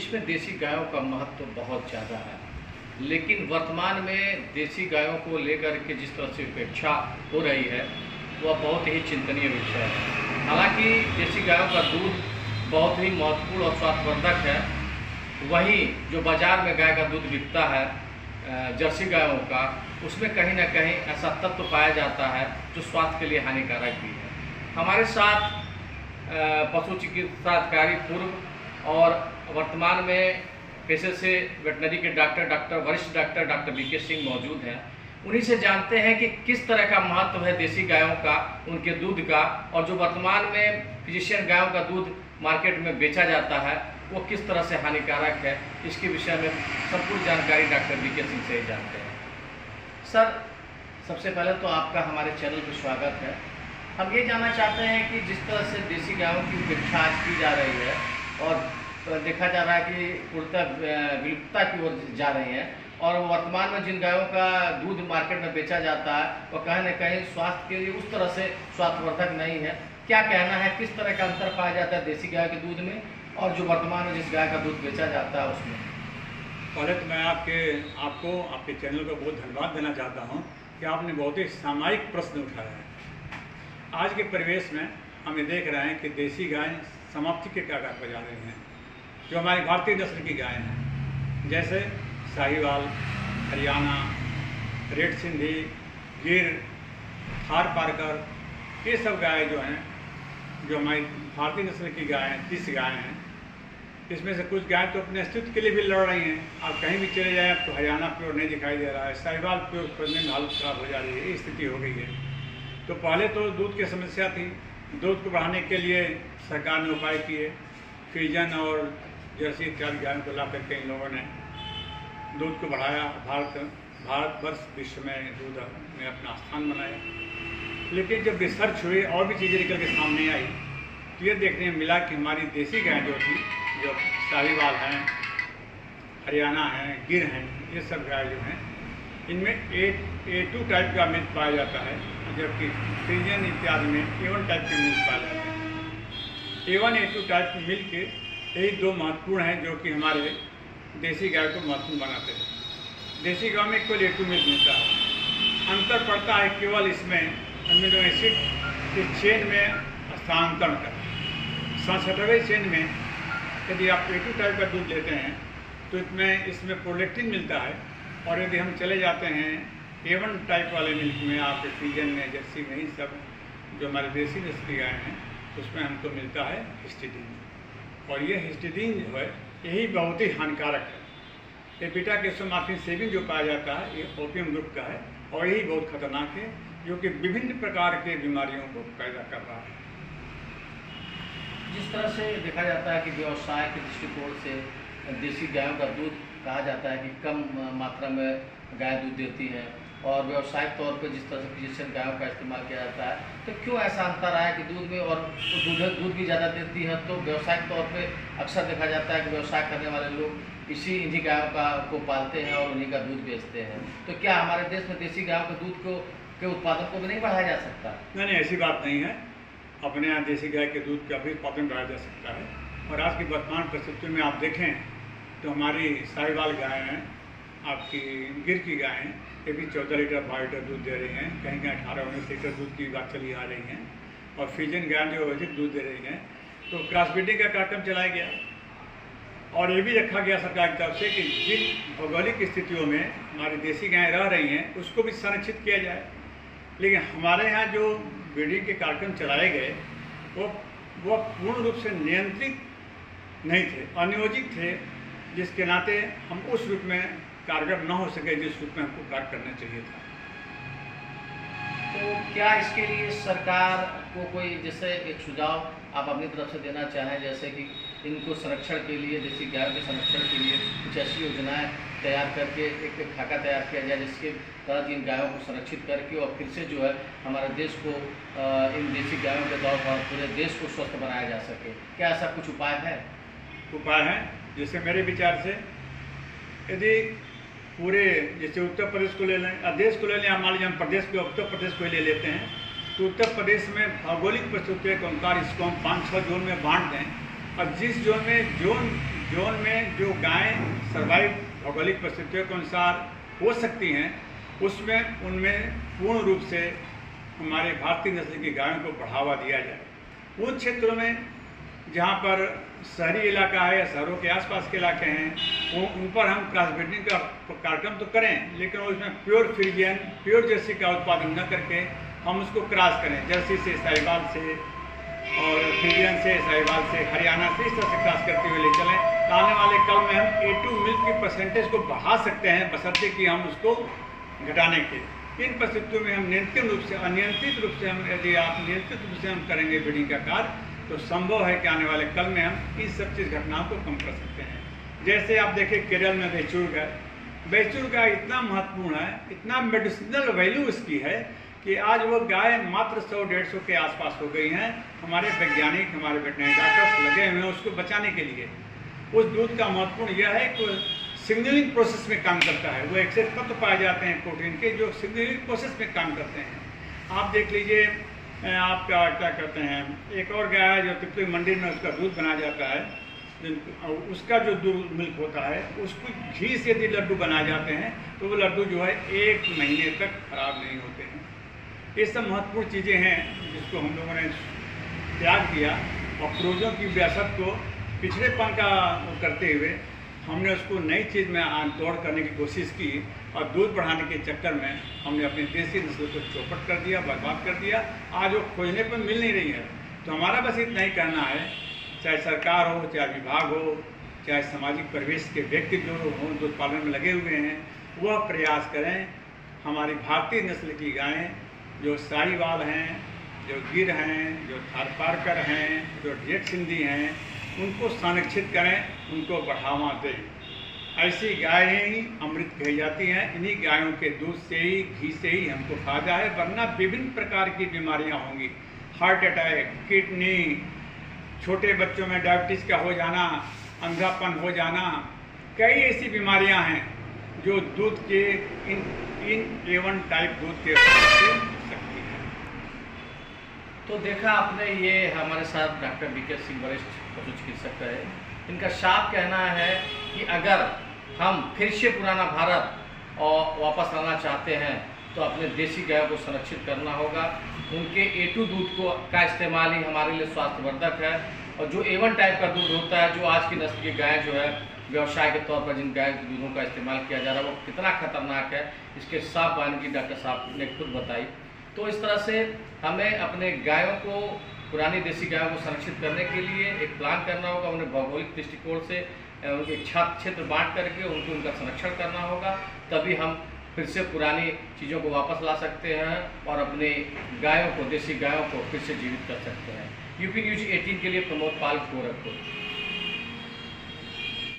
देश में देसी गायों का महत्व बहुत ज़्यादा है, लेकिन वर्तमान में देसी गायों को लेकर के जिस तरह से उपेक्षा हो रही है वह बहुत ही चिंतनीय विषय है। हालांकि देसी गायों का दूध बहुत ही महत्वपूर्ण और स्वास्थ्यवर्धक है, वहीं जो बाज़ार में गाय का दूध बिकता है जर्सी गायों का, उसमें कहीं ना कहीं ऐसा तत्व पाया जाता है जो स्वास्थ्य के लिए हानिकारक भी है। हमारे साथ पशु चिकित्सा अधिकारी पूर्व और वर्तमान में पेशे से वेटनरी के वरिष्ठ डॉक्टर बीके सिंह मौजूद हैं। उन्हीं से जानते हैं कि किस तरह का महत्व है देसी गायों का, उनके दूध का, और जो वर्तमान में फिजिशियन गायों का दूध मार्केट में बेचा जाता है वो किस तरह से हानिकारक है। इसके विषय में संपूर्ण जानकारी डॉक्टर बीके सिंह से ही जानते हैं। सर, सबसे पहले तो आपका हमारे चैनल पर स्वागत है। हम ये जानना चाहते हैं कि जिस तरह से देसी गायों की उपेक्षा आज की जा रही है और देखा जा रहा है कि पूर्णतः विलुप्तता की ओर जा रही है, और वर्तमान में जिन गायों का दूध मार्केट में बेचा जाता है वह कहीं न कहीं स्वास्थ्य के लिए उस तरह से स्वास्थ्यवर्धक नहीं है। क्या कहना है, किस तरह का अंतर पाया जाता है देसी गाय के दूध में और जो वर्तमान में जिस गाय का दूध बेचा जाता है उसमें? पहले तो मैं आपको आपके चैनल को बहुत धन्यवाद देना चाहता हूं कि आपने बहुत ही सामायिक प्रश्न उठाया है। आज के परिवेश में हम ये देख रहे हैं कि देसी गाय समाप्ति के कगार पर जा रही हैं। जो हमारी भारतीय नस्ल की गाय हैं, जैसे साहिवाल, हरियाणा, रेड सिंधी, गिर, थार पारकर, ये सब गाय जो हैं, जो हमारी भारतीय नस्ल की गाय हैं, 30 गाय हैं, इसमें से कुछ गाय तो अपने अस्तित्व के लिए भी लड़ रही हैं। आप कहीं भी चले जाएं तो हरियाणा प्योर नहीं दिखाई दे रहा है, साहिवाल प्योर खोजने में हालत ख़राब हो जा रही है, ये स्थिति हो गई है। तो पहले तो दूध की समस्या थी, दूध को बढ़ाने के लिए सरकार ने उपाय किए, फ्रीजन और जर्सी इत्यादि गायों को ला करके इन लोगों ने दूध को बढ़ाया। भारतवर्ष विश्व में दूध में अपना स्थान बनाया। लेकिन जब रिसर्च हुई और भी चीज़ें निकल के सामने आई तो ये देखने में मिला कि हमारी देसी गाय जो थी, जो साहिवाल हैं, हरियाणा हैं, गिर हैं, ये सब गाय जो हैं, इनमें A2 टाइप का मिल्क पाया जाता है, जबकि फ्रीजन इत्यादि में A1 टाइप के मिल्क पाया जाता है। A1 A2 टाइप के मिल्क के यही दो महत्वपूर्ण हैं जो कि हमारे देसी गाय को महत्वपूर्ण बनाते हैं। देसी गाय में केवल A2 मिल्क मिलता है। अंतर पड़ता है केवल इसमें अमीनो एसिड के चेन में स्थानांतरण का। 67वें चेन में यदि आप A2 टाइप का दूध लेते हैं तो इसमें प्रोलेक्टिन मिलता है, और यदि हम चले जाते हैं A1 टाइप वाले मिल्क में, आपके फ्रीजन में, जर्सी में, ही सब जो हमारे देसी नस्ल की गाय हैं, उसमें हमको मिलता है हिस्टिडीन। और ये हिस्टिडीन जो है यही बहुत ही हानिकारक है। ये बीटा कैल्शियम सेविंग जो पाया जाता है ये ओपियम ग्रुप का है, और यही बहुत खतरनाक है जो कि विभिन्न प्रकार के बीमारियों को पैदा कर रहा है। जिस तरह से देखा जाता है कि व्यवसाय के दृष्टिकोण से देसी गायों का दूध कहा जाता है कि कम मात्रा में गाय दूध देती है, और व्यावसायिक तौर पर जिस तरह से फिजिशियन गायों का इस्तेमाल किया जाता है, तो क्यों ऐसा अंतर आया कि दूध में, और दूध भी ज़्यादा देती है तो व्यावसायिक तौर पे अक्सर देखा जाता है कि व्यवसाय करने वाले लोग इन्हीं गायों को पालते हैं और उन्हीं का दूध बेचते हैं। तो क्या हमारे देश में देसी गायों के दूध के उत्पादन को भी नहीं बढ़ाया जा सकता? नहीं, ऐसी बात नहीं है। अपने यहाँ देसी गाय के दूध का भी उत्पादन बढ़ाया जा सकता है। और आज की वर्तमान परिस्थिति में आप देखें तो हमारी साहिवाल गाय हैं, आपकी गिर की गाय हैं, ये भी 14 लीटर 12 लीटर दूध दे रही हैं, कहीं कहीं 18-19 लीटर दूध की बात चली आ रही हैं। और फ्रीजन गाय जो अधिक दूध दे रही हैं, तो क्रॉस ब्रीडिंग का कार्यक्रम चलाया गया, और ये भी रखा गया सरकार की तरफ से कि जिन भौगोलिक स्थितियों में हमारी देसी गायें रह रही हैं उसको भी संरक्षित किया जाए। लेकिन हमारे यहाँ जो ब्रीडिंग के कार्यक्रम चलाए गए वो पूर्ण रूप से नियंत्रित नहीं थे, अनियोजित थे, जिसके नाते हम उस रूप में कारगर न हो सके जिस रूप में हमको कार्य करना चाहिए था। तो क्या इसके लिए सरकार को कोई जैसे एक सुझाव आप अपनी तरफ से देना चाहें, जैसे कि इनको संरक्षण के लिए, देसी गायों के संरक्षण के लिए कुछ ऐसी योजनाएं तैयार करके एक खाका तैयार किया जाए जिसके तहत इन गायों को संरक्षित करके और फिर से जो है हमारे देश को इन देसी गायों के दौर पर पूरे देश को स्वस्थ बनाया जा सके? क्या ऐसा कुछ उपाय है? उपाय हैं, जैसे मेरे विचार से यदि पूरे, जैसे उत्तर प्रदेश को ले लें, देश को ले लें, मान लीजिए हम प्रदेश को, उत्तर प्रदेश को ले लेते हैं, तो उत्तर प्रदेश में भौगोलिक परिस्थितियों के अनुसार इसको हम 5-6 जोन में बांट दें, और जिस जोन में जोन में जो गायें सर्वाइव भौगोलिक परिस्थितियों के अनुसार हो सकती हैं, उसमें उनमें पूर्ण रूप से हमारे भारतीय नस्ल की गायों को बढ़ावा दिया जाए। उन क्षेत्रों में जहाँ पर शहरी इलाका है या शहरों के आसपास के इलाके हैं, उन पर हम क्रॉस ब्रीडिंग का कार्यक्रम तो करें, लेकिन उसमें प्योर फ्रीजियन, प्योर जर्सी का उत्पादन न करके हम उसको क्रॉस करें, जर्सी से, साहिवाल से और फ्रीजियन से, साहिवाल से, हरियाणा से, इस तरह से क्रॉस करते हुए ले चलें। तो आने वाले कल में हम A2 मिल्क की परसेंटेज को बढ़ा सकते हैं, बशर्ते कि हम उसको घटाने के। इन परिस्थितियों में हम अनियंत्रित रूप से हम यदि आप नियंत्रित रूप से हम करेंगे ब्रीडिंग का कार्य, तो संभव है कि आने वाले कल में हम इन सब चीज़ घटनाओं को कम कर सकते हैं। जैसे आप देखिए केरल में बैचूर गाय इतना महत्वपूर्ण है, इतना मेडिसिनल वैल्यू इसकी है कि आज वो गाय मात्र 100-150 के आसपास हो गई हैं। हमारे वैज्ञानिक, हमारे वेटनरी डॉक्टर्स लगे हुए हैं उसको बचाने के लिए। उस दूध का महत्वपूर्ण यह है कि सिग्नलिंग प्रोसेस में काम करता है। वो एक्सेस तत्व पाए जाते हैं प्रोटीन के जो सिग्नलिंग प्रोसेस में काम करते हैं। आप देख लीजिए, आप क्या करते हैं, एक और गाय है जो तिप्पी मंडी में उसका दूध बनाया जाता है, उसका जो दूध मिल्क होता है उसको घी से यदि लड्डू बनाए जाते हैं तो वो लड्डू जो है 1 महीने तक खराब नहीं होते हैं। ये सब महत्वपूर्ण चीज़ें हैं जिसको हम लोगों ने त्याग दिया और पूर्वजों की विरासत को पिछड़ेपन का करते हुए हमने उसको नई चीज़ में तोड़ करने की कोशिश की और दूध बढ़ाने के चक्कर में हमने अपनी देसी नस्ल को चौपट कर दिया, बर्बाद कर दिया। आज वो खोजने पर मिल नहीं रही है। तो हमारा बस इतना ही करना है, चाहे सरकार हो, चाहे विभाग हो, चाहे सामाजिक परिवेश के व्यक्ति जो हों दूध पालन में लगे हुए हैं, वह प्रयास करें हमारी भारतीय नस्ल की गायें जो साहिवाल हैं, जो गिर हैं, जो थारपारकर हैं, जो जेठ सिंधी हैं, उनको संरक्षित करें, उनको बढ़ावा दें। ऐसी गायें ही अमृत कही जाती हैं। इन्हीं गायों के दूध से ही, घी से ही हमको फायदा है, वरना विभिन्न प्रकार की बीमारियां होंगी। हार्ट अटैक, किडनी, छोटे बच्चों में डायबिटीज़ का हो जाना, अंधापन हो जाना, कई ऐसी बीमारियां हैं जो दूध के इन A1 टाइप दूध के सकती है। तो देखा आपने, ये हमारे साथ डॉक्टर BK सिंह वरिष्ठ पशु चिकित्सक है। इनका साफ कहना है कि अगर हम फिर से पुराना भारत और वापस लाना चाहते हैं तो अपने देसी गायों को संरक्षित करना होगा। उनके A2 दूध का इस्तेमाल ही हमारे लिए स्वास्थ्यवर्धक है। और जो A1 टाइप का दूध होता है, जो आज की नस्ल की गाय जो है व्यवसाय के तौर पर जिन गाय के दूधों का इस्तेमाल किया जा रहा है, वो कितना खतरनाक है, इसके साफ वानगी डॉक्टर साहब ने खुद बताई। तो इस तरह से हमें अपने गायों को, पुरानी देसी गायों को संरक्षित करने के लिए एक प्लान करना होगा। उन्हें भौगोलिक दृष्टिकोण से उनके क्षेत्र बांट करके उनका संरक्षण करना होगा। तभी हम फिर से पुरानी चीज़ों को वापस ला सकते हैं और अपने गायों को, देसी गायों को फिर से जीवित कर सकते हैं। यूपी न्यूज़ 18 के लिए प्रमोद पाल, गोरखपुर।